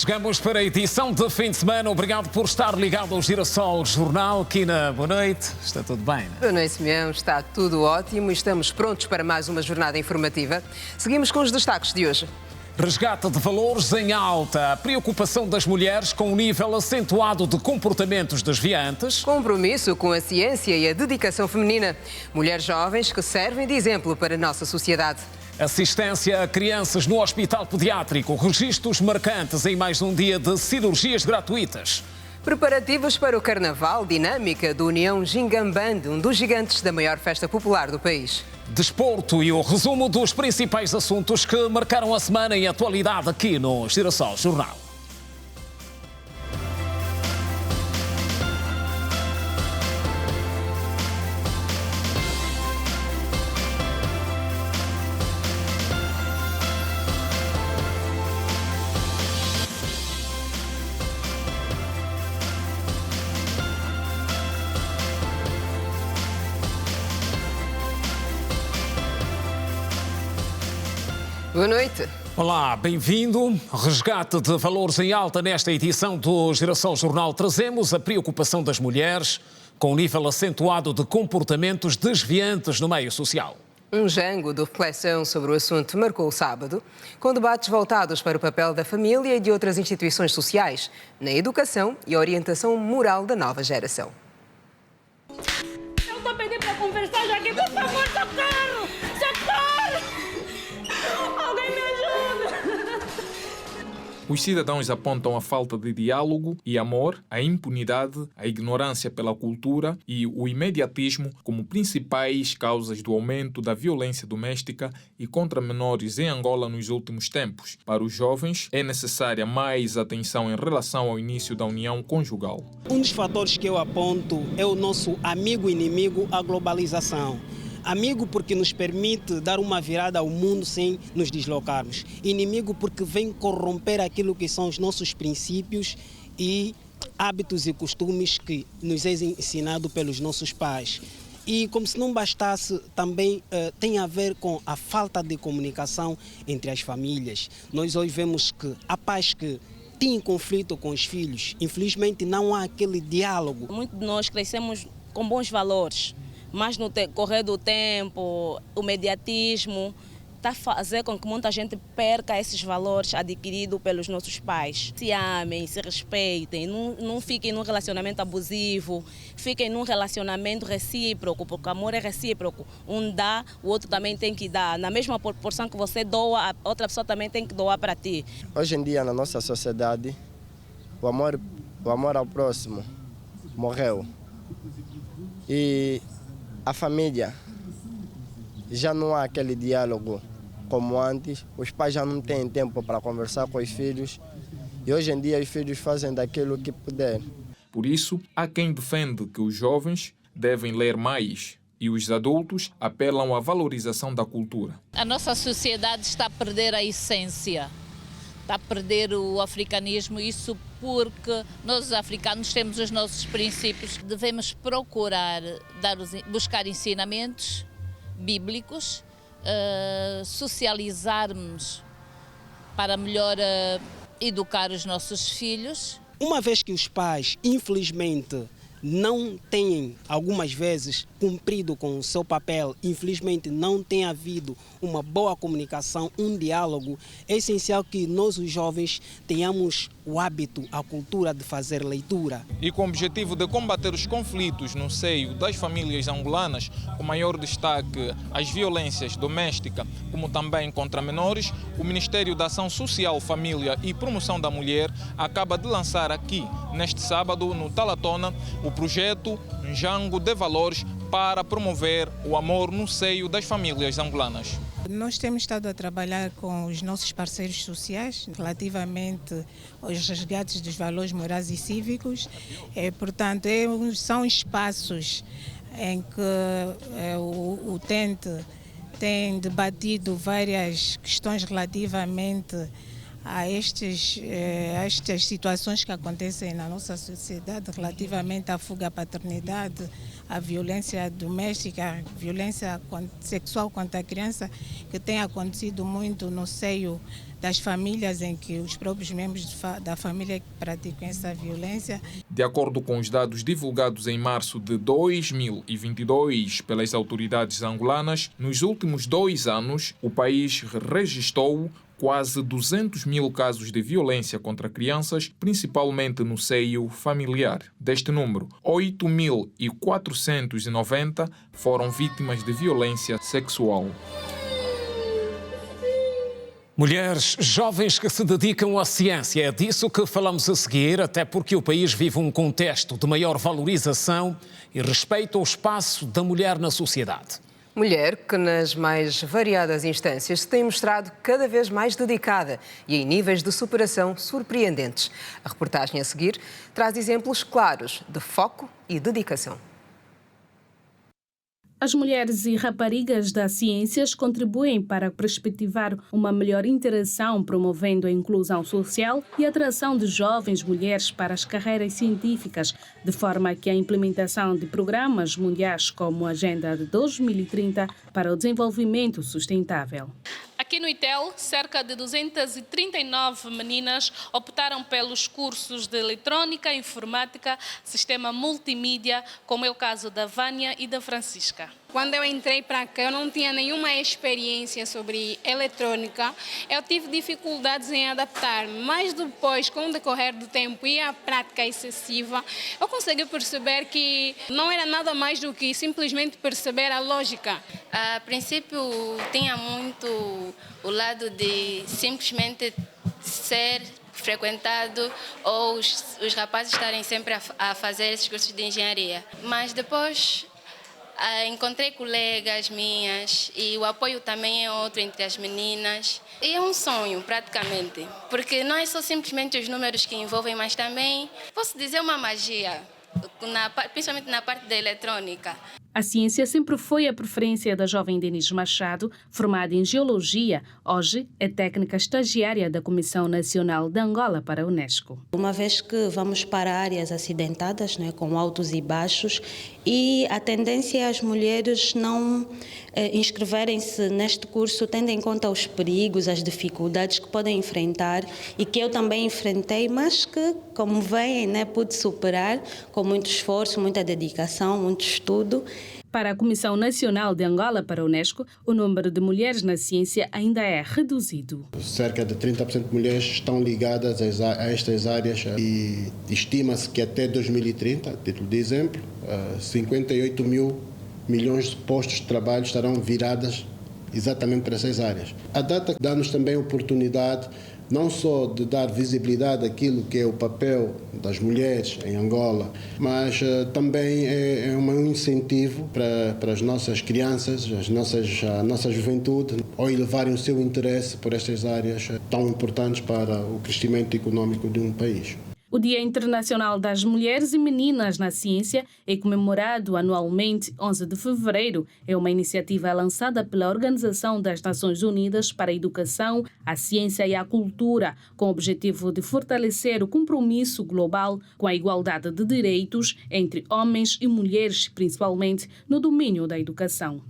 Chegamos para a edição de fim de semana. Obrigado por estar ligado ao Girassol Jornal. Kina, boa noite. Está tudo bem, não é? Boa noite, Simeão. Está tudo ótimo e estamos prontos para mais uma jornada informativa. Seguimos com os destaques de hoje. Resgate de valores em alta. A preocupação das mulheres com o nível acentuado de comportamentos desviantes. Compromisso com a ciência e a dedicação feminina. Mulheres jovens que servem de exemplo para a nossa sociedade. Assistência a crianças no hospital pediátrico. Registros marcantes em mais um dia de cirurgias gratuitas. Preparativos para o Carnaval, dinâmica do União Gingamband, um dos gigantes da maior festa popular do país. Desporto e o resumo dos principais assuntos que marcaram a semana em atualidade aqui no Girassol Jornal. Boa noite. Olá, bem-vindo. Resgate de valores em alta nesta edição do Girassol Jornal. Trazemos a preocupação das mulheres com um nível acentuado de comportamentos desviantes no meio social. Um jango de reflexão sobre o assunto marcou o sábado, com debates voltados para o papel da família e de outras instituições sociais na educação e orientação moral da nova geração. Eu estou pedindo para conversar já aqui, por favor, socorro! Socorro! Alguém me ajuda! Os cidadãos apontam a falta de diálogo e amor, a impunidade, a ignorância pela cultura e o imediatismo como principais causas do aumento da violência doméstica e contra menores em Angola nos últimos tempos. Para os jovens, é necessária mais atenção em relação ao início da união conjugal. Um dos fatores que eu aponto é o nosso amigo-inimigo, a globalização. Amigo porque nos permite dar uma virada ao mundo sem nos deslocarmos. Inimigo porque vem corromper aquilo que são os nossos princípios e hábitos e costumes que nos é ensinado pelos nossos pais. E como se não bastasse, também tem a ver com a falta de comunicação entre as famílias. Nós hoje vemos que há pais que têm conflito com os filhos. Infelizmente não há aquele diálogo. Muitos de nós crescemos com bons valores. Mas no correr do tempo, o mediatismo está a fazer com que muita gente perca esses valores adquiridos pelos nossos pais. Se amem, se respeitem, não fiquem num relacionamento abusivo, fiquem num relacionamento recíproco, porque o amor é recíproco. Um dá, o outro também tem que dar. Na mesma proporção que você doa, a outra pessoa também tem que doar para ti. Hoje em dia, na nossa sociedade, o amor ao próximo morreu. E a família, já não há aquele diálogo como antes, os pais já não têm tempo para conversar com os filhos e hoje em dia os filhos fazem daquilo que puder. Por isso, há quem defende que os jovens devem ler mais e os adultos apelam à valorização da cultura. A nossa sociedade está a perder a essência, está a perder o africanismo, isso porque nós os africanos temos os nossos princípios. Devemos procurar buscar ensinamentos bíblicos, socializarmos para melhor educar os nossos filhos. Uma vez que os pais, infelizmente, não têm, algumas vezes, cumprido com o seu papel, infelizmente não tem havido uma boa comunicação, um diálogo, é essencial que nós, os jovens, tenhamos o hábito, a cultura de fazer leitura. E com o objetivo de combater os conflitos no seio das famílias angolanas, com maior destaque às violências domésticas, como também contra menores, o Ministério da Ação Social, Família e Promoção da Mulher acaba de lançar aqui, neste sábado, no Talatona, o projeto Jango de Valores para promover o amor no seio das famílias angolanas. Nós temos estado a trabalhar com os nossos parceiros sociais relativamente aos resgates dos valores morais e cívicos. Portanto, são espaços em que o utente tem debatido várias questões relativamente a estas situações que acontecem na nossa sociedade relativamente à fuga à paternidade, à violência doméstica, à violência sexual contra a criança, que tem acontecido muito no seio das famílias em que os próprios membros da família praticam essa violência. De acordo com os dados divulgados em março de 2022 pelas autoridades angolanas, nos últimos 2 anos, o país registrou quase 200 mil casos de violência contra crianças, principalmente no seio familiar. Deste número, 8.490 foram vítimas de violência sexual. Mulheres jovens que se dedicam à ciência, é disso que falamos a seguir, até porque o país vive um contexto de maior valorização e respeito ao espaço da mulher na sociedade. Mulher que nas mais variadas instâncias se tem mostrado cada vez mais dedicada e em níveis de superação surpreendentes. A reportagem a seguir traz exemplos claros de foco e dedicação. As mulheres e raparigas das ciências contribuem para perspectivar uma melhor interação, promovendo a inclusão social e a atração de jovens mulheres para as carreiras científicas, de forma que a implementação de programas mundiais como a Agenda de 2030 para o Desenvolvimento Sustentável. Aqui no ITEL, cerca de 239 meninas optaram pelos cursos de eletrônica, informática, sistema multimídia, como é o caso da Vânia e da Francisca. Quando eu entrei para cá, eu não tinha nenhuma experiência sobre eletrônica. Eu tive dificuldades em adaptar-me, mas depois, com o decorrer do tempo e a prática excessiva, eu consegui perceber que não era nada mais do que simplesmente perceber a lógica. A princípio, tinha muito o lado de simplesmente ser frequentado ou os rapazes estarem sempre a fazer esses cursos de engenharia. Mas depois encontrei colegas minhas e o apoio também é outro entre as meninas. E é um sonho, praticamente, porque não é só simplesmente os números que envolvem, mas também, posso dizer, uma magia, principalmente na parte da eletrônica. A ciência sempre foi a preferência da jovem Denise Machado, formada em Geologia. Hoje é técnica estagiária da Comissão Nacional de Angola para a Unesco. Uma vez que vamos para áreas acidentadas, com altos e baixos, e a tendência é as mulheres não inscreverem-se neste curso, tendo em conta os perigos, as dificuldades que podem enfrentar e que eu também enfrentei, mas que, como veem, pude superar com muito esforço, muita dedicação, muito estudo. Para a Comissão Nacional de Angola para a Unesco, o número de mulheres na ciência ainda é reduzido. Cerca de 30% de mulheres estão ligadas a estas áreas e estima-se que até 2030, a título de exemplo, 58 mil milhões de postos de trabalho estarão viradas exatamente para essas áreas. A data dá-nos também a oportunidade não só de dar visibilidade àquilo que é o papel das mulheres em Angola, mas também é um incentivo para as nossas crianças, a nossa juventude, ao elevarem o seu interesse por estas áreas tão importantes para o crescimento econômico de um país. O Dia Internacional das Mulheres e Meninas na Ciência é comemorado anualmente 11 de fevereiro. É uma iniciativa lançada pela Organização das Nações Unidas para a Educação, a Ciência e a Cultura, com o objetivo de fortalecer o compromisso global com a igualdade de direitos entre homens e mulheres, principalmente no domínio da educação.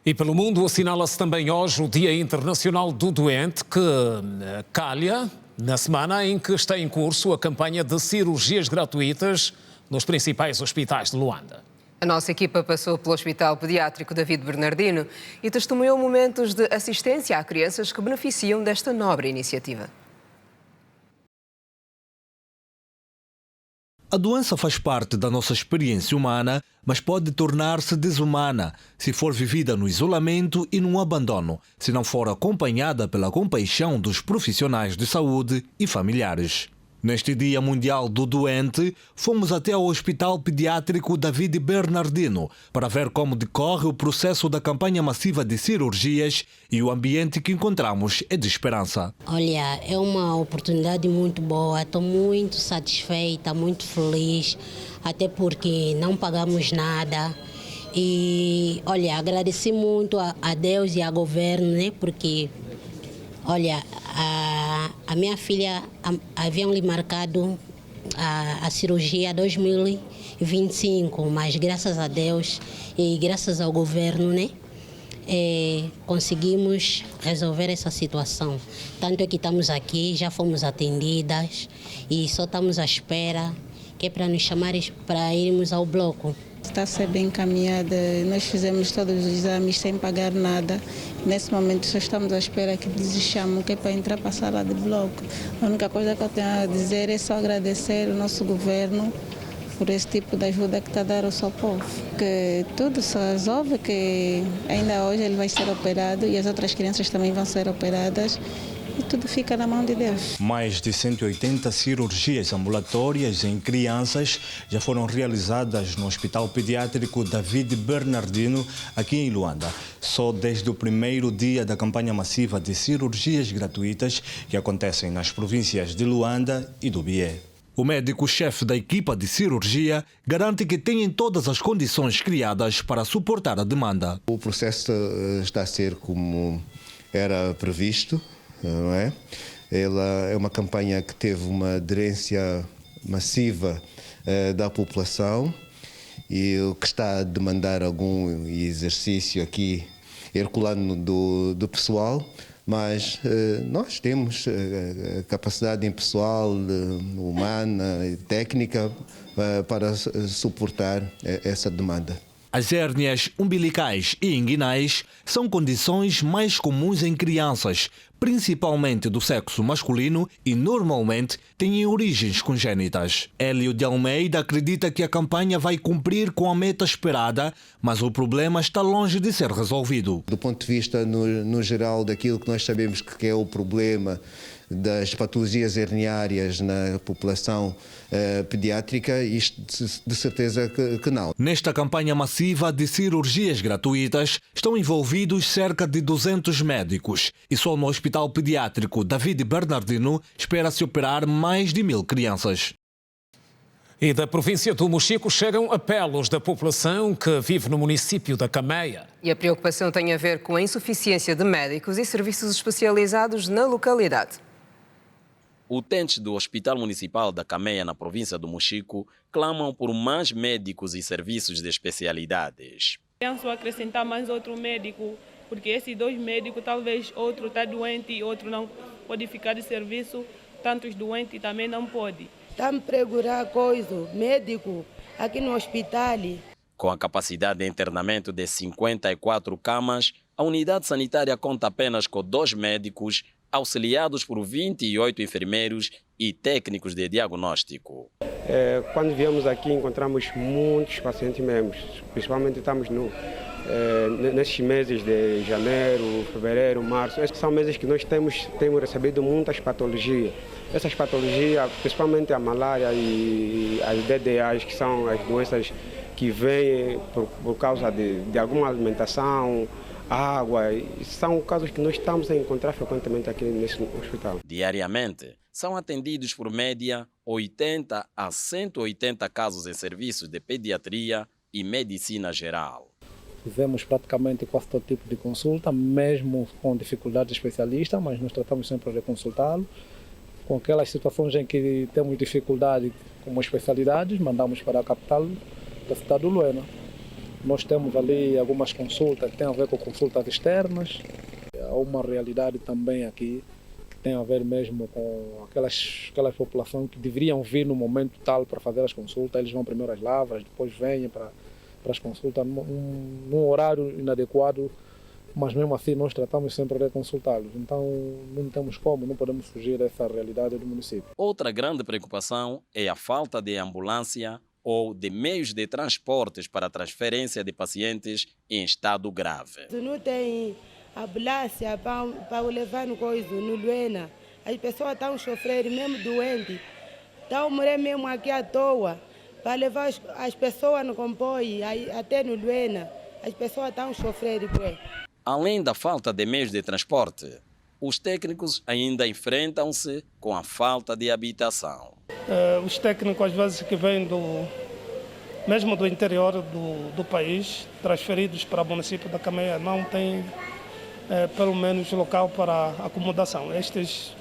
E pelo mundo assinala-se também hoje o Dia Internacional do Doente, que calha na semana em que está em curso a campanha de cirurgias gratuitas nos principais hospitais de Luanda. A nossa equipa passou pelo Hospital Pediátrico David Bernardino e testemunhou momentos de assistência a crianças que beneficiam desta nobre iniciativa. A doença faz parte da nossa experiência humana, mas pode tornar-se desumana se for vivida no isolamento e no abandono, se não for acompanhada pela compaixão dos profissionais de saúde e familiares. Neste Dia Mundial do Doente, fomos até ao Hospital Pediátrico David Bernardino para ver como decorre o processo da campanha massiva de cirurgias e o ambiente que encontramos é de esperança. Olha, é uma oportunidade muito boa, estou muito satisfeita, muito feliz, até porque não pagamos nada. E, olha, agradeci muito a Deus e ao governo, porque Olha, a minha filha haviam lhe marcado a cirurgia 2025, mas graças a Deus e graças ao governo, né, conseguimos resolver essa situação. Tanto é que estamos aqui, já fomos atendidas e só estamos à espera que é para nos chamarem para irmos ao bloco. Está a ser bem encaminhada, nós fizemos todos os exames sem pagar nada. Nesse momento só estamos à espera que eles chamem, que é para entrar para a sala de bloco. A única coisa que eu tenho a dizer é só agradecer o nosso governo por esse tipo de ajuda que está a dar ao seu povo. Que tudo se resolve, que ainda hoje ele vai ser operado e as outras crianças também vão ser operadas. E tudo fica na mão de Deus. Mais de 180 cirurgias ambulatórias em crianças já foram realizadas no Hospital Pediátrico David Bernardino, aqui em Luanda. Só desde o primeiro dia da campanha massiva de cirurgias gratuitas que acontecem nas províncias de Luanda e do Bié. O médico-chefe da equipa de cirurgia garante que têm todas as condições criadas para suportar a demanda. O processo está a ser como era previsto. Não é? Ela é uma campanha que teve uma aderência massiva da população e o que está a demandar algum exercício aqui herculano do pessoal, mas nós temos capacidade em pessoal, humana e técnica para suportar essa demanda. As hérnias umbilicais e inguinais são condições mais comuns em crianças, principalmente do sexo masculino, e normalmente têm origens congénitas. Hélio de Almeida acredita que a campanha vai cumprir com a meta esperada, mas o problema está longe de ser resolvido. Do ponto de vista, no geral, daquilo que nós sabemos que é o problema das patologias herniárias na população pediátrica, isto de certeza que não. Nesta campanha massiva de cirurgias gratuitas estão envolvidos cerca de 200 médicos e só no Hospital Pediátrico David Bernardino espera-se operar mais de 1000 crianças. E da província do Mochico chegam apelos da população que vive no município da Cameia. E a preocupação tem a ver com a insuficiência de médicos e serviços especializados na localidade. Utentes do Hospital Municipal da Cameia, na província do Mochico, clamam por mais médicos e serviços de especialidades. Penso acrescentar mais outro médico, porque esses 2 médicos, talvez outro está doente e outro não pode ficar de serviço, tantos doentes também não pode. Estamos a procurar médico aqui no hospital. Com a capacidade de internamento de 54 camas, a unidade sanitária conta apenas com 2 médicos, auxiliados por 28 enfermeiros e técnicos de diagnóstico. Quando viemos aqui encontramos muitos pacientes mesmo, principalmente estamos nesses meses de janeiro, fevereiro, março. Esses são meses que nós temos recebido muitas patologias. Essas patologias, principalmente a malária e as DDAs, que são as doenças que vêm por causa de alguma alimentação, água, são casos que nós estamos a encontrar frequentemente aqui nesse hospital. Diariamente, são atendidos por média 80 a 180 casos em serviços de pediatria e medicina geral. Fizemos praticamente quase todo tipo de consulta, mesmo com dificuldade de especialista, mas nós tratamos sempre de consultá-lo. Com aquelas situações em que temos dificuldade como especialidades, mandamos para a capital da cidade do Luena. Nós temos ali algumas consultas que têm a ver com consultas externas. Há uma realidade também aqui que tem a ver mesmo com aquelas populações que deveriam vir no momento tal para fazer as consultas. Eles vão primeiro às lavras, depois vêm para as consultas num horário inadequado, mas mesmo assim nós tratamos sempre de consultá-los. Então não temos como, não podemos fugir dessa realidade do município. Outra grande preocupação é a falta de ambulância ou de meios de transportes para a transferência de pacientes em estado grave. Não tem ambulância para levar no Luena. As pessoas estão sofrendo, mesmo doentes. Estão morrendo mesmo aqui à toa. Para levar as pessoas no comboio, até no Luena. As pessoas estão sofrendo. Além da falta de meios de transporte, os técnicos ainda enfrentam-se com a falta de habitação. Os técnicos, às vezes, que vêm mesmo do interior do país, transferidos para o município da Cameia, não têm pelo menos local para acomodação. Estes,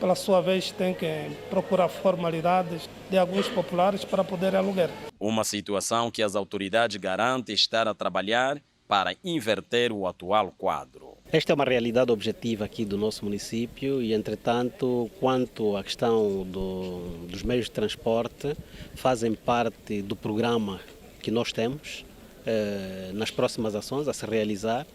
pela sua vez, têm que procurar formalidades de alguns populares para poder alugar. Uma situação que as autoridades garantem estar a trabalhar para inverter o atual quadro. Esta é uma realidade objetiva aqui do nosso município e, entretanto, quanto à questão dos meios de transporte, fazem parte do programa que nós temos nas próximas ações a se realizar.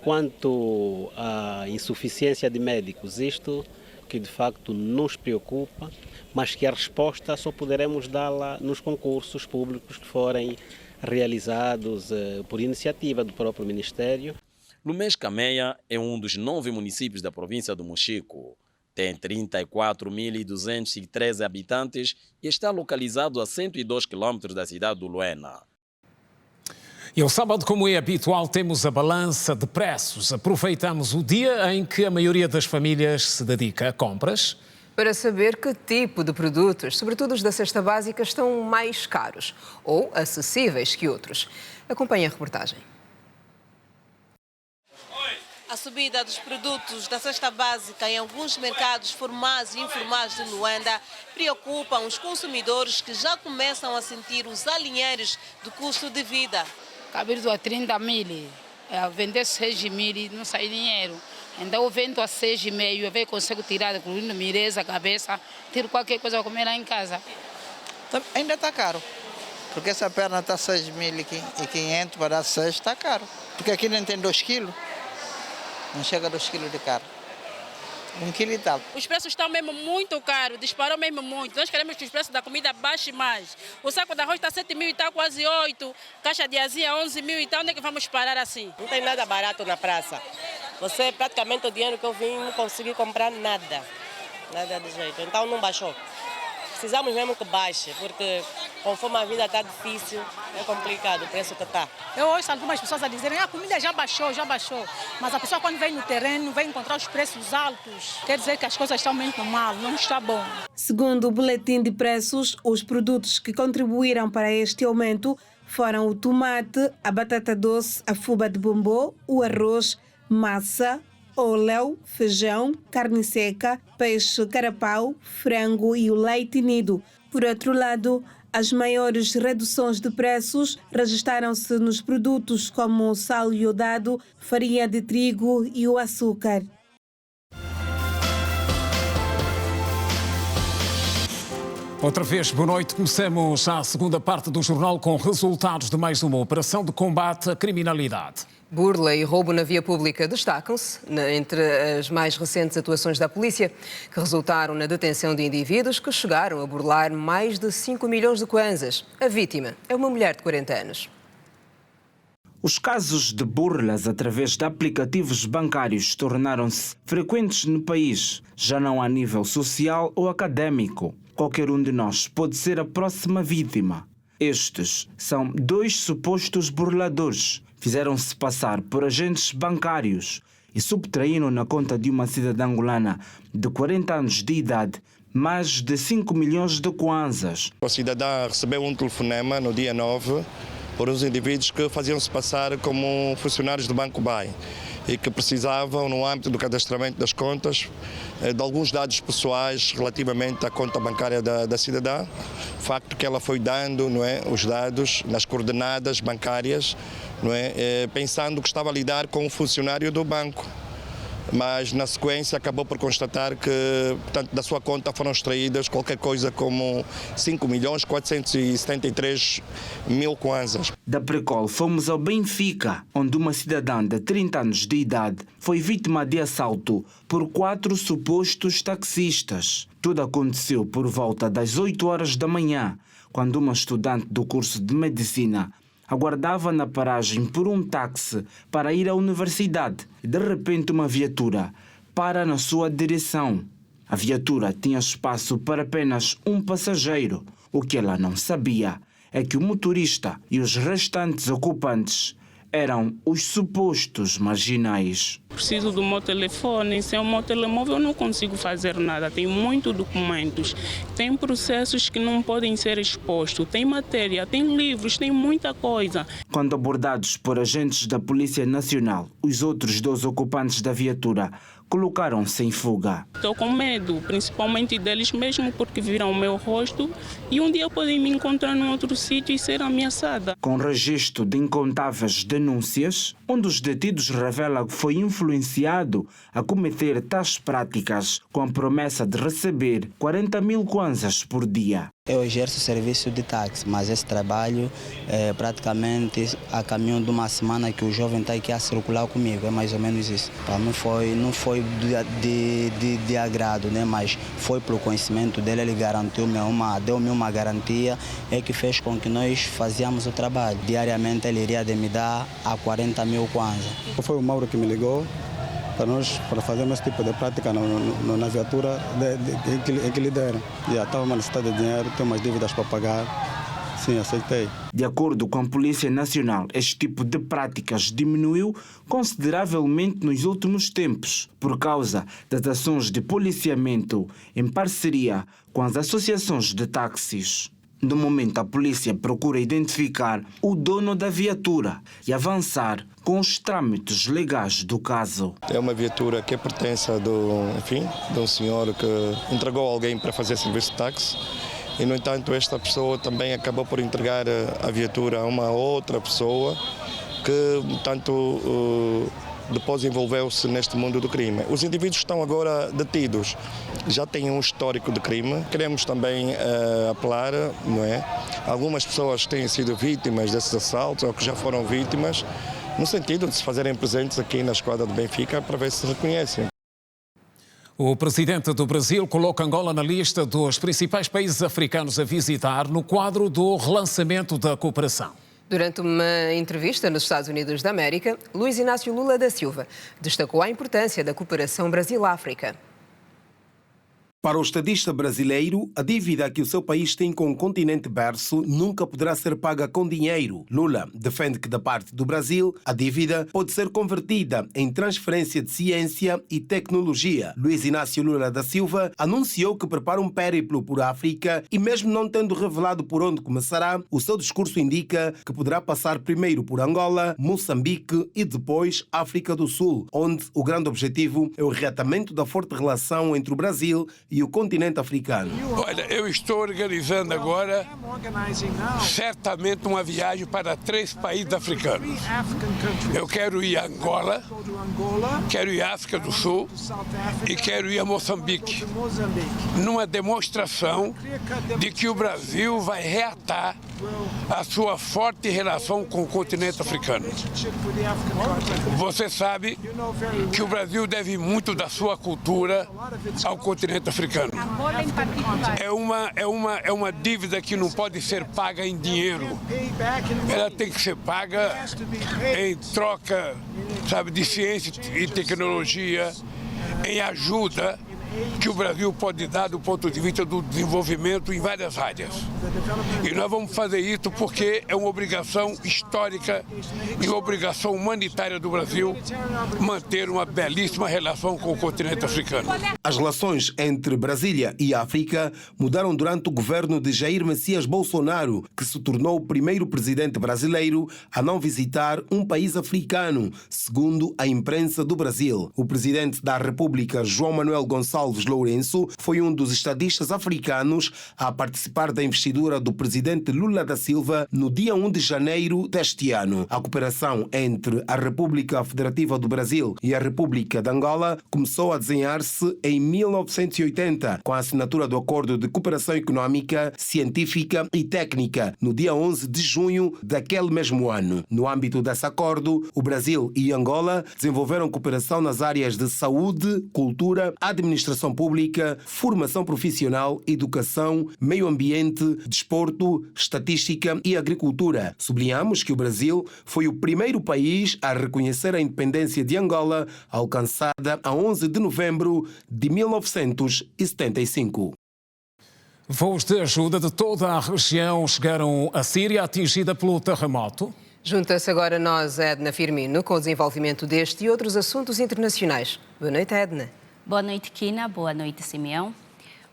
Quanto à insuficiência de médicos, isto que de facto nos preocupa, mas que a resposta só poderemos dá-la nos concursos públicos que forem realizados por iniciativa do próprio Ministério. Lumés Cameia é um dos 9 municípios da província do Mochico. Tem 34.213 habitantes e está localizado a 102 quilômetros da cidade do Luena. E ao sábado, como é habitual, temos a balança de preços. Aproveitamos o dia em que a maioria das famílias se dedica a compras. Para saber que tipo de produtos, sobretudo os da cesta básica, estão mais caros ou acessíveis que outros. Acompanhe a reportagem. A subida dos produtos da cesta básica em alguns mercados formais e informais de Luanda preocupam os consumidores que já começam a sentir os alinheiros do custo de vida. Cabelo a 30 mil, vender 6 mil, não sai dinheiro. Então eu vendo a 6,5, eu consigo tirar, incluindo mireza, cabeça, tiro qualquer coisa para comer lá em casa. Ainda está caro, porque essa perna está 6.500 para dar 6, está caro. Porque aqui não tem 2 quilos, não chega a 2 quilos de carne. 1 quilo e tal. Os preços estão mesmo muito caros, disparou mesmo muito. Nós queremos que os preços da comida baixem mais. O saco de arroz está 7 mil e tal, quase 8. Caixa de asinha 11 mil e tal. Onde é que vamos parar assim? Não tem nada barato na praça. Você, praticamente, o dinheiro que eu vim, não consegui comprar nada. Nada de jeito. Então não baixou. Precisamos mesmo que baixe, porque conforme a vida está difícil, é complicado o preço que está. Eu ouço algumas pessoas a dizerem que a comida já baixou. Mas a pessoa quando vem no terreno, vem encontrar os preços altos. Quer dizer que as coisas estão muito mal, não está bom. Segundo o boletim de preços, os produtos que contribuíram para este aumento foram o tomate, a batata doce, a fuba de bombô, o arroz, massa, óleo, feijão, carne seca, peixe, carapau, frango e o leite nido. Por outro lado, as maiores reduções de preços registaram-se nos produtos como o sal iodado, farinha de trigo e o açúcar. Outra vez, boa noite. Começamos a segunda parte do jornal com resultados de mais uma operação de combate à criminalidade. Burla e roubo na via pública destacam-se entre as mais recentes atuações da polícia, que resultaram na detenção de indivíduos que chegaram a burlar mais de 5 milhões de kwanzas. A vítima é uma mulher de 40 anos. Os casos de burlas através de aplicativos bancários tornaram-se frequentes no país, já não a nível social ou académico. Qualquer um de nós pode ser a próxima vítima. Estes são 2 supostos burladores. Fizeram-se passar por agentes bancários e subtraíram na conta de uma cidadã angolana de 40 anos de idade mais de 5 milhões de kwanzas. A cidadã recebeu um telefonema no dia 9 por uns indivíduos que faziam-se passar como funcionários do Banco BAI e que precisavam, no âmbito do cadastramento das contas, de alguns dados pessoais relativamente à conta bancária da cidadã, facto que ela foi dando, não é, os dados nas coordenadas bancárias, não é, pensando que estava a lidar com um funcionário do banco. Mas na sequência acabou por constatar que, portanto, da sua conta foram extraídas qualquer coisa como 5.473.000 kwanzas. Da Precol fomos ao Benfica, onde uma cidadã de 30 anos de idade foi vítima de assalto por 4 supostos taxistas. Tudo aconteceu por volta das 8 horas da manhã, quando uma estudante do curso de medicina aguardava na paragem por um táxi para ir à universidade. De repente, uma viatura para na sua direção. A viatura tinha espaço para apenas um passageiro. O que ela não sabia é que o motorista e os restantes ocupantes eram os supostos marginais. Preciso do meu telefone, sem o meu telemóvel eu não consigo fazer nada. Tem muitos documentos, tem processos que não podem ser expostos, tem matéria, tem livros, tem muita coisa. Quando abordados por agentes da Polícia Nacional, os outros 2 ocupantes da viatura colocaram-se em fuga. Estou com medo, principalmente deles mesmo, porque viram o meu rosto e um dia podem me encontrar num outro sítio e ser ameaçada. Com registro de incontáveis denúncias, um dos detidos revela que foi influenciado a cometer tais práticas com a promessa de receber 40 mil kwanzas por dia. Eu exerço serviço de táxi, mas esse trabalho é praticamente a caminho de uma semana que o jovem está aqui a circular comigo, é mais ou menos isso. Não foi de agrado, né? Mas foi pelo conhecimento dele, ele deu-me uma garantia, é que fez com que nós fazíamos o trabalho. Diariamente ele iria me dar a 40 mil kwanza. Foi o Mauro que me ligou para fazermos esse tipo de prática na viatura que lhe deram. Estava uma necessidade de dinheiro, tenho umas dívidas para pagar. Sim, aceitei. De acordo com a Polícia Nacional, este tipo de práticas diminuiu consideravelmente nos últimos tempos por causa das ações de policiamento em parceria com as associações de táxis. No momento, a polícia procura identificar o dono da viatura e avançar com os trâmites legais do caso. É uma viatura que pertence de um senhor que entregou alguém para fazer serviço de táxi e, no entanto, esta pessoa também acabou por entregar a viatura a uma outra pessoa que, tanto depois envolveu-se neste mundo do crime. Os indivíduos estão agora detidos, já têm um histórico de crime. Queremos também apelar, não é? Algumas pessoas têm sido vítimas desses assaltos ou que já foram vítimas, no sentido de se fazerem presentes aqui na esquadra de Benfica para ver se reconhecem. O presidente do Brasil coloca Angola na lista dos principais países africanos a visitar no quadro do relançamento da cooperação. Durante uma entrevista nos Estados Unidos da América, Luiz Inácio Lula da Silva destacou a importância da cooperação Brasil-África. Para o estadista brasileiro, a dívida que o seu país tem com o continente berço nunca poderá ser paga com dinheiro. Lula defende que, da parte do Brasil, a dívida pode ser convertida em transferência de ciência e tecnologia. Luiz Inácio Lula da Silva anunciou que prepara um périplo por África e, mesmo não tendo revelado por onde começará, o seu discurso indica que poderá passar primeiro por Angola, Moçambique e depois África do Sul, onde o grande objetivo é o reatamento da forte relação entre o Brasil e o continente africano. Olha, eu estou organizando agora certamente uma viagem para 3 países africanos. Eu quero ir a Angola, quero ir à África do Sul e quero ir a Moçambique, numa demonstração de que o Brasil vai reatar a sua forte relação com o continente africano. Você sabe que o Brasil deve muito da sua cultura ao continente africano. É uma dívida que não pode ser paga em dinheiro. Ela tem que ser paga em troca, sabe, de ciência e tecnologia, em ajuda que o Brasil pode dar do ponto de vista do desenvolvimento em várias áreas. E nós vamos fazer isso porque é uma obrigação histórica e uma obrigação humanitária do Brasil manter uma belíssima relação com o continente africano. As relações entre Brasília e África mudaram durante o governo de Jair Messias Bolsonaro, que se tornou o primeiro presidente brasileiro a não visitar um país africano, segundo a imprensa do Brasil. O presidente da República, João Manuel Gonçalves Lourenço, foi um dos estadistas africanos a participar da investidura do presidente Lula da Silva no dia 1 de janeiro deste ano. A cooperação entre a República Federativa do Brasil e a República de Angola começou a desenhar-se em 1980, com a assinatura do Acordo de Cooperação Econômica, Científica e Técnica, no dia 11 de junho daquele mesmo ano. No âmbito desse acordo, o Brasil e Angola desenvolveram cooperação nas áreas de saúde, cultura, administração pública, formação profissional, educação, meio ambiente, desporto, estatística e agricultura. Sublinhamos que o Brasil foi o primeiro país a reconhecer a independência de Angola, alcançada a 11 de novembro de 1975. Voos de ajuda de toda a região chegaram à Síria, atingida pelo terremoto. Junta-se agora a nós Edna Firmino com o desenvolvimento deste e outros assuntos internacionais. Boa noite, Edna. Boa noite, Kina. Boa noite, Simeão.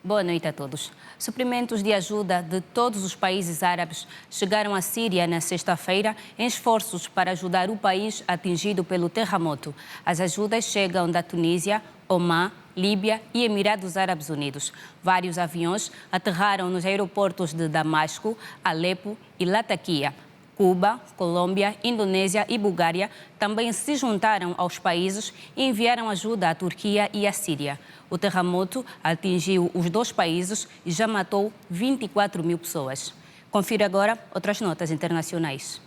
Boa noite a todos. Suprimentos de ajuda de todos os países árabes chegaram à Síria na sexta-feira em esforços para ajudar o país atingido pelo terremoto. As ajudas chegam da Tunísia, Omã, Líbia e Emirados Árabes Unidos. Vários aviões aterraram nos aeroportos de Damasco, Alepo e Latakia. Cuba, Colômbia, Indonésia e Bulgária também se juntaram aos países e enviaram ajuda à Turquia e à Síria. O terremoto atingiu os dois países e já matou 24 mil pessoas. Confira agora outras notas internacionais.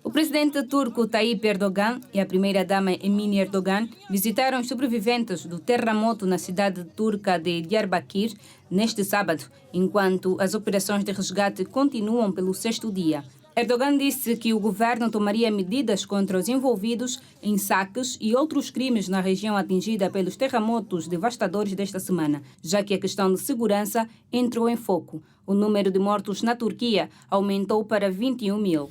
O presidente turco Tayyip Erdogan e a primeira-dama Emine Erdogan visitaram os sobreviventes do terremoto na cidade turca de Diyarbakir neste sábado, enquanto as operações de resgate continuam pelo sexto dia. Erdogan disse que o governo tomaria medidas contra os envolvidos em saques e outros crimes na região atingida pelos terremotos devastadores desta semana, já que a questão de segurança entrou em foco. O número de mortos na Turquia aumentou para 21 mil.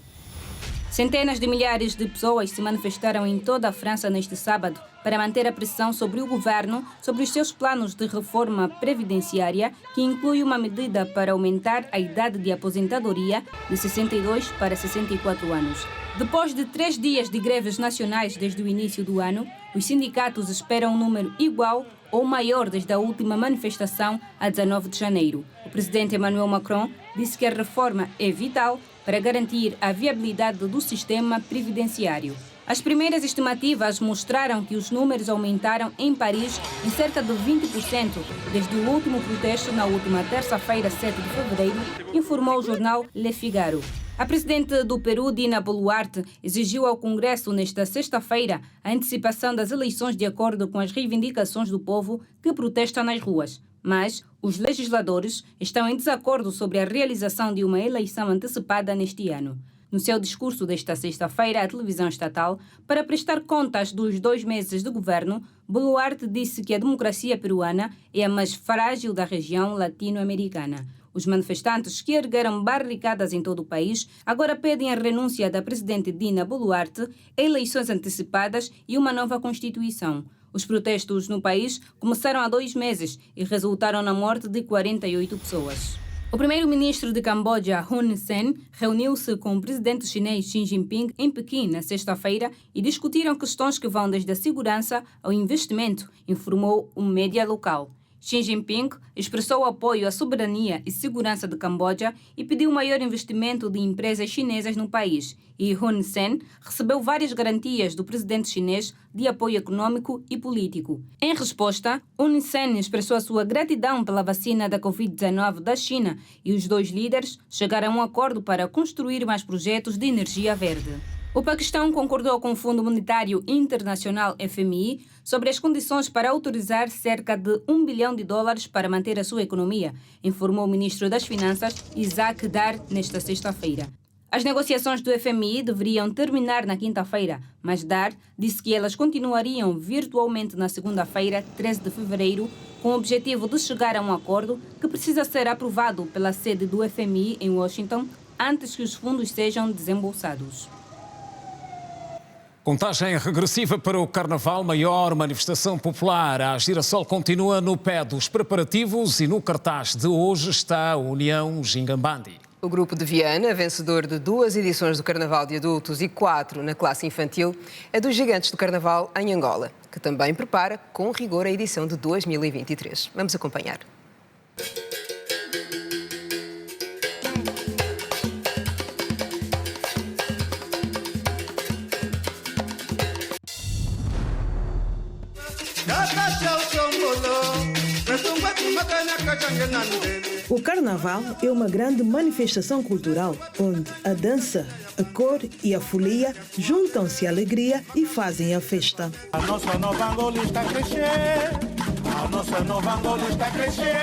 Centenas de milhares de pessoas se manifestaram em toda a França neste sábado para manter a pressão sobre o governo sobre os seus planos de reforma previdenciária, que inclui uma medida para aumentar a idade de aposentadoria de 62 para 64 anos. Depois de 3 dias de greves nacionais desde o início do ano, os sindicatos esperam um número igual ou maior desde a última manifestação a 19 de janeiro. O presidente Emmanuel Macron disse que a reforma é vital para garantir a viabilidade do sistema previdenciário. As primeiras estimativas mostraram que os números aumentaram em Paris em cerca de 20% desde o último protesto na última terça-feira, 7 de fevereiro, informou o jornal Le Figaro. A presidente do Peru, Dina Boluarte, exigiu ao Congresso nesta sexta-feira a antecipação das eleições de acordo com as reivindicações do povo que protesta nas ruas. Mas os legisladores estão em desacordo sobre a realização de uma eleição antecipada neste ano. No seu discurso desta sexta-feira à televisão estatal, para prestar contas dos 2 meses de governo, Boluarte disse que a democracia peruana é a mais frágil da região latino-americana. Os manifestantes, que ergueram barricadas em todo o país, agora pedem a renúncia da presidente Dina Boluarte, eleições antecipadas e uma nova Constituição. Os protestos no país começaram há 2 meses e resultaram na morte de 48 pessoas. O primeiro-ministro de Camboja, Hun Sen, reuniu-se com o presidente chinês Xi Jinping em Pequim na sexta-feira e discutiram questões que vão desde a segurança ao investimento, informou um média local. Xi Jinping expressou apoio à soberania e segurança de Camboja e pediu maior investimento de empresas chinesas no país. E Hun Sen recebeu várias garantias do presidente chinês de apoio econômico e político. Em resposta, Hun Sen expressou a sua gratidão pela vacina da Covid-19 da China e os dois líderes chegaram a um acordo para construir mais projetos de energia verde. O Paquistão concordou com o Fundo Monetário Internacional FMI sobre as condições para autorizar cerca de $1 bilhão para manter a sua economia, informou o ministro das Finanças, Isaac Dar, nesta sexta-feira. As negociações do FMI deveriam terminar na quinta-feira, mas Dar disse que elas continuariam virtualmente na segunda-feira, 13 de fevereiro, com o objetivo de chegar a um acordo que precisa ser aprovado pela sede do FMI em Washington antes que os fundos sejam desembolsados. Contagem regressiva para o Carnaval, maior manifestação popular. A Girassol continua no pé dos preparativos e no cartaz de hoje está a União Gingambandi. O grupo de Viana, vencedor de 2 edições do Carnaval de adultos e 4 na classe infantil, é dos gigantes do Carnaval em Angola, que também prepara com rigor a edição de 2023. Vamos acompanhar. O Carnaval é uma grande manifestação cultural, onde a dança, a cor e a folia juntam-se à alegria e fazem a festa. A nossa nova Angola está a crescer, a nossa nova Angola está a crescer.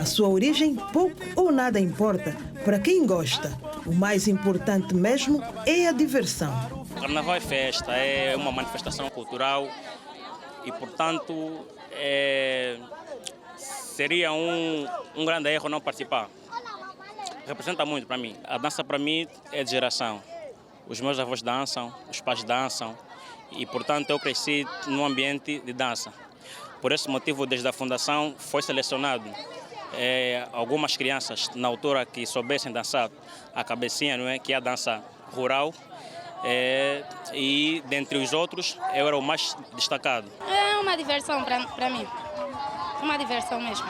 A sua origem pouco ou nada importa para quem gosta. O mais importante mesmo é a diversão. O Carnaval é festa, é uma manifestação cultural e, portanto, seria um grande erro não participar. representa muito para mim. A dança para mim é de geração. Os meus avós dançam, os pais dançam e, portanto, eu cresci num ambiente de dança. Por esse motivo, desde a fundação, foi selecionado algumas crianças, na altura, que soubessem dançar a cabecinha, não é? Que é a dança rural. E, dentre os outros, eu era o mais destacado. É uma diversão para mim. Uma diversão mesmo.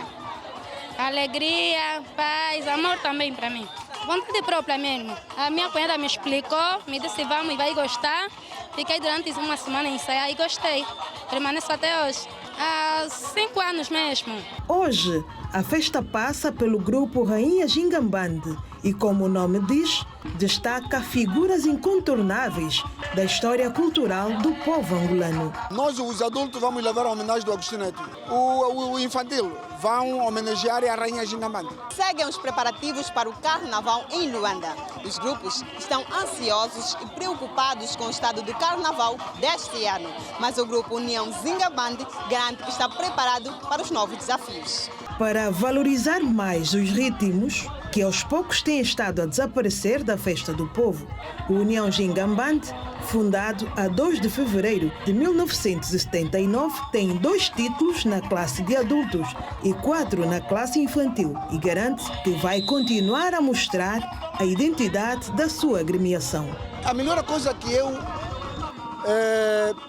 Alegria, paz, amor também para mim. Vontade própria mesmo. A minha cunhada me explicou, me disse vamos e vai gostar. Fiquei durante uma semana em ensaiar e gostei. Permaneço até hoje. Há 5 anos mesmo. Hoje, a festa passa pelo grupo Rainha Gingambande e, como o nome diz, destaca figuras incontornáveis da história cultural do povo angolano. Nós, os adultos, vamos levar a homenagem do Agostinho Neto. O infantil vão homenagear a Rainha Gingambande. Seguem os preparativos para o Carnaval em Luanda. Os grupos estão ansiosos e preocupados com o estado do Carnaval deste ano. Mas o grupo União Gingambande garante que está preparado para os novos desafios. Para valorizar mais os ritmos que aos poucos têm estado a desaparecer da festa do povo, o União Gingambande, fundado a 2 de fevereiro de 1979, tem 2 títulos na classe de adultos e 4 na classe infantil e garante que vai continuar a mostrar a identidade da sua agremiação. A melhor coisa que eu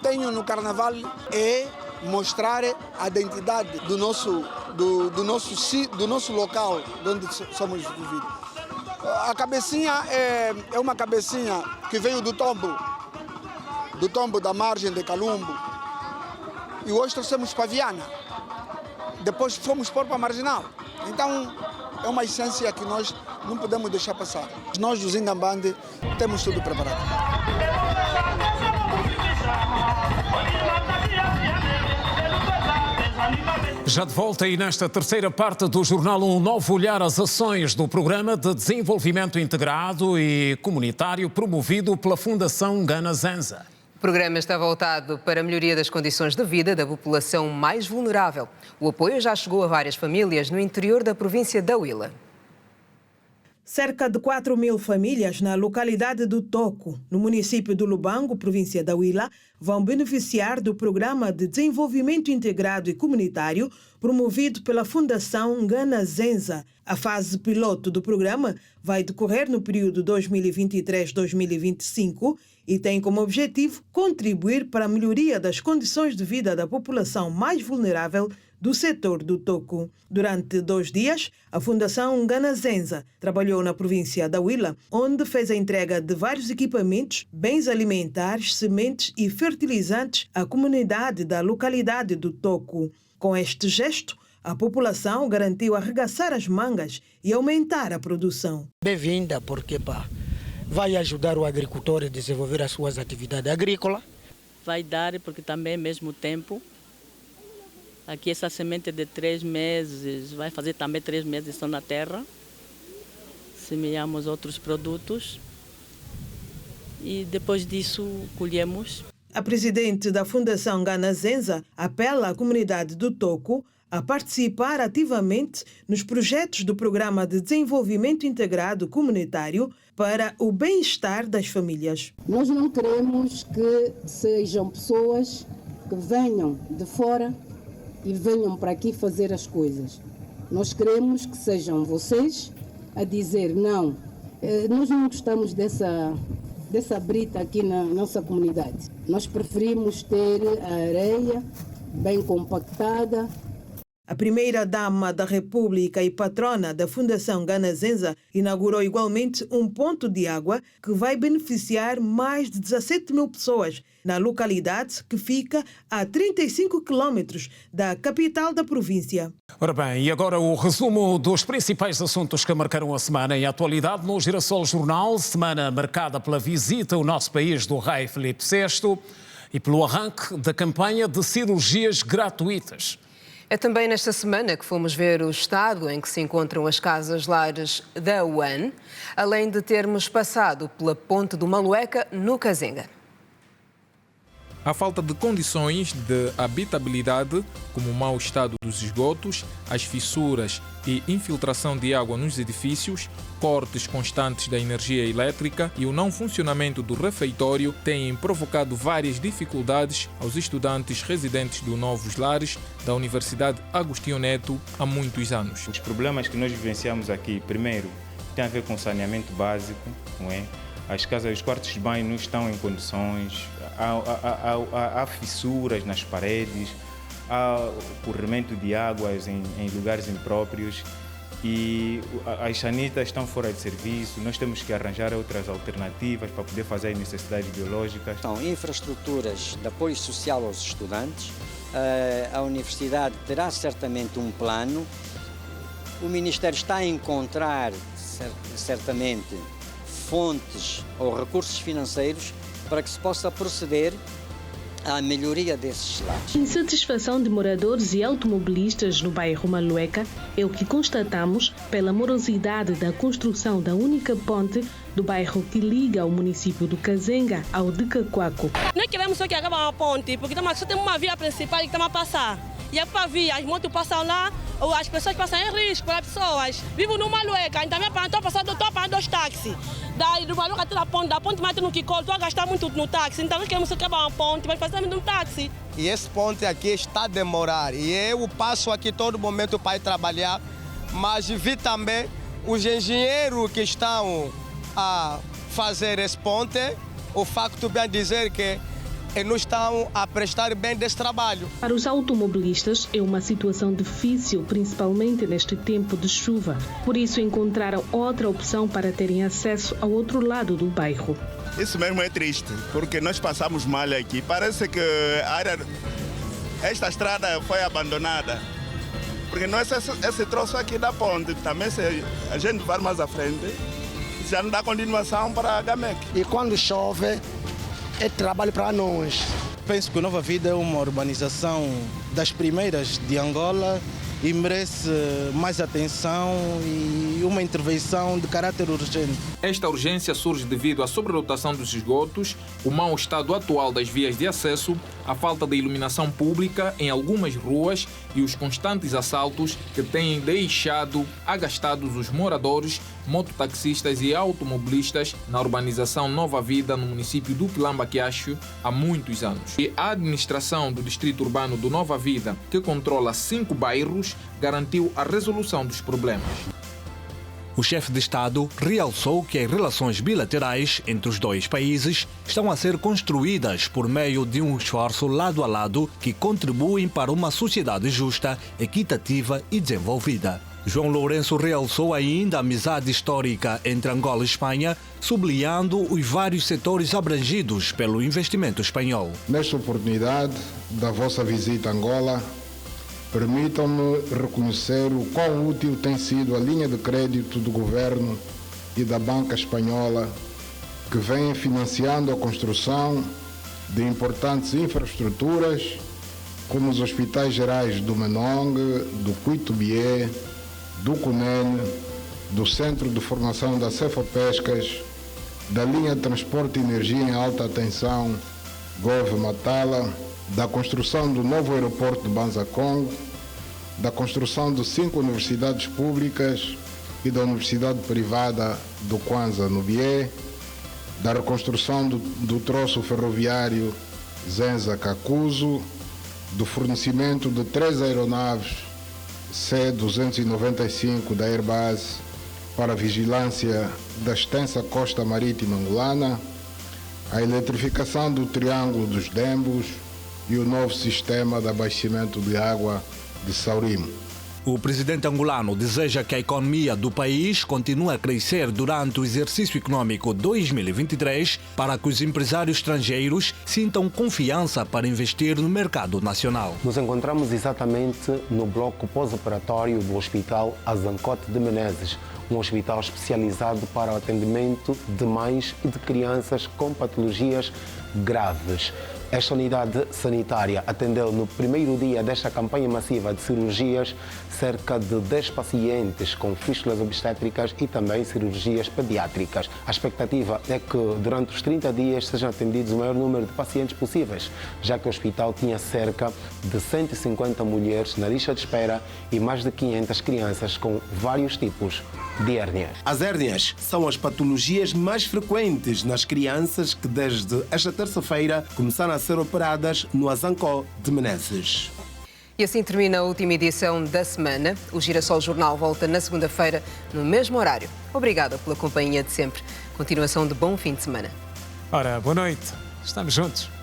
tenho no Carnaval é mostrar a identidade do nosso local onde somos vividos. A cabecinha é uma cabecinha que veio do tombo da margem de Calumbo. E hoje trouxemos para Viana. Depois fomos pôr para a Marginal. Então é uma essência que nós não podemos deixar passar. Nós do Gingambande temos tudo preparado. Já de volta e nesta terceira parte do jornal um novo olhar às ações do Programa de Desenvolvimento Integrado e Comunitário promovido pela Fundação Gana Zenza. O programa está voltado para a melhoria das condições de vida da população mais vulnerável. O apoio já chegou a várias famílias no interior da província da Huila. Cerca de 4.000 famílias na localidade do Toco, no município do Lubango, província da Huila, vão beneficiar do Programa de Desenvolvimento Integrado e Comunitário promovido pela Fundação Gana Zenza. A fase piloto do programa vai decorrer no período 2023-2025 e tem como objetivo contribuir para a melhoria das condições de vida da população mais vulnerável do setor do Toco. Durante 2 dias, a Fundação Gana Zenza trabalhou na província da Huila, onde fez a entrega de vários equipamentos, bens alimentares, sementes e fertilizantes à comunidade da localidade do Toco. Com este gesto, a população garantiu arregaçar as mangas e aumentar a produção. Bem-vinda, porque vai ajudar o agricultor a desenvolver as suas atividades agrícolas. Vai dar, porque também ao mesmo tempo, aqui essa semente de 3 meses, vai fazer também 3 meses só na terra. Semeamos outros produtos e depois disso colhemos. A presidente da Fundação Gana Zenza apela à comunidade do Toco a participar ativamente nos projetos do Programa de Desenvolvimento Integrado Comunitário para o bem-estar das famílias. Nós não queremos que sejam pessoas que venham de fora e venham para aqui fazer as coisas. Nós queremos que sejam vocês a dizer não, nós não gostamos dessa brita aqui na nossa comunidade. Nós preferimos ter a areia bem compactada. A primeira-dama da República e patrona da Fundação Gana Zenza inaugurou igualmente um ponto de água que vai beneficiar mais de 17.000 pessoas na localidade que fica a 35 quilómetros da capital da província. Ora bem, e agora o resumo dos principais assuntos que marcaram a semana em atualidade no Girassol Jornal, semana marcada pela visita ao nosso país do rei Filipe VI e pelo arranque da campanha de cirurgias gratuitas. É também nesta semana que fomos ver o estado em que se encontram as casas-lares da UAN, além de termos passado pela Ponte do Malueca, no Cazenga. A falta de condições de habitabilidade, como o mau estado dos esgotos, as fissuras e infiltração de água nos edifícios, cortes constantes da energia elétrica e o não funcionamento do refeitório têm provocado várias dificuldades aos estudantes residentes do Novos Lares da Universidade Agostinho Neto há muitos anos. Os problemas que nós vivenciamos aqui, primeiro, tem a ver com saneamento básico, não é? As casas, os quartos de banho não estão em condições, há fissuras nas paredes, há corrimento de águas em lugares impróprios e as sanitas estão fora de serviço. Nós temos que arranjar outras alternativas para poder fazer as necessidades biológicas. São infraestruturas de apoio social aos estudantes. A universidade terá certamente um plano. O Ministério está a encontrar certamente fontes ou recursos financeiros para que se possa proceder à melhoria desses lares. A insatisfação de moradores e automobilistas no bairro Malueca é o que constatamos pela morosidade da construção da única ponte do bairro que liga o município do Kazenga ao de Cacoaco. Nós queremos só que acabe a ponte, porque só tem uma via principal que estamos a passar. E é para via, as motos passam lá, as pessoas passam em risco para as pessoas. Vivo no Malueca, então estou passando dois táxis. Daí do Malueca até da ponte mais no Kikol, estou a gastar muito no táxi. Então nós queremos acabar uma ponte, mas fazemos um táxi. E esse ponte aqui está a demorar. E eu passo aqui todo momento para ir trabalhar, mas vi também os engenheiros que estão a fazer esse ponte, o facto bem dizer que não estão a prestar bem desse trabalho. Para os automobilistas é uma situação difícil, principalmente neste tempo de chuva. Por isso encontraram outra opção para terem acesso ao outro lado do bairro. Isso mesmo é triste, porque nós passamos mal aqui. Parece que esta estrada foi abandonada. Porque nós esse troço aqui da ponte, também se a gente vai mais à frente, já não dá continuação para a Gamec. E quando chove, é trabalho para nós. Penso que a Nova Vida é uma urbanização das primeiras de Angola e merece mais atenção e uma intervenção de caráter urgente. Esta urgência surge devido à sobrelotação dos esgotos, o mau estado atual das vias de acesso, a falta de iluminação pública em algumas ruas e os constantes assaltos que têm deixado agastados os moradores, mototaxistas e automobilistas na urbanização Nova Vida, no município do Quilamba-Quiacho, há muitos anos. E a administração do distrito urbano do Nova Vida, que controla 5 bairros, garantiu a resolução dos problemas. O chefe de Estado realçou que as relações bilaterais entre os dois países estão a ser construídas por meio de um esforço lado a lado que contribuem para uma sociedade justa, equitativa e desenvolvida. João Lourenço realçou ainda a amizade histórica entre Angola e Espanha, sublinhando os vários setores abrangidos pelo investimento espanhol. Nesta oportunidade da vossa visita a Angola, permitam-me reconhecer o quão útil tem sido a linha de crédito do governo e da banca espanhola, que vem financiando a construção de importantes infraestruturas, como os hospitais gerais do Menong, do Cuitubié, do Cunene, do Centro de Formação da Cefapescas, da linha de transporte de energia em alta tensão Gove-Matala, da construção do novo aeroporto de Banza-Congo, da construção de 5 universidades públicas e da universidade privada do Kwanza no Bié, da reconstrução do troço ferroviário Zenza-Kakuzo, do fornecimento de 3 aeronaves C-295 da Airbus para a vigilância da extensa costa marítima angolana, a eletrificação do Triângulo dos Dembos e o novo sistema de abastecimento de água de Saurimo. O presidente angolano deseja que a economia do país continue a crescer durante o exercício econômico 2023 para que os empresários estrangeiros sintam confiança para investir no mercado nacional. Nos encontramos exatamente no bloco pós-operatório do Hospital Azancote de Menezes, um hospital especializado para o atendimento de mães e de crianças com patologias graves. Esta unidade sanitária atendeu no primeiro dia desta campanha massiva de cirurgias cerca de 10 pacientes com fístulas obstétricas e também cirurgias pediátricas. A expectativa é que durante os 30 dias sejam atendidos o maior número de pacientes possíveis, já que o hospital tinha cerca de 150 mulheres na lista de espera e mais de 500 crianças com vários tipos de hérnias. As hérnias são as patologias mais frequentes nas crianças que desde esta terça-feira começaram a ser operadas no Azancó de Menezes. E assim termina a última edição da semana. O Girassol Jornal volta na segunda-feira, no mesmo horário. Obrigada pela companhia de sempre. Continuação de bom fim de semana. Ora, boa noite. Estamos juntos.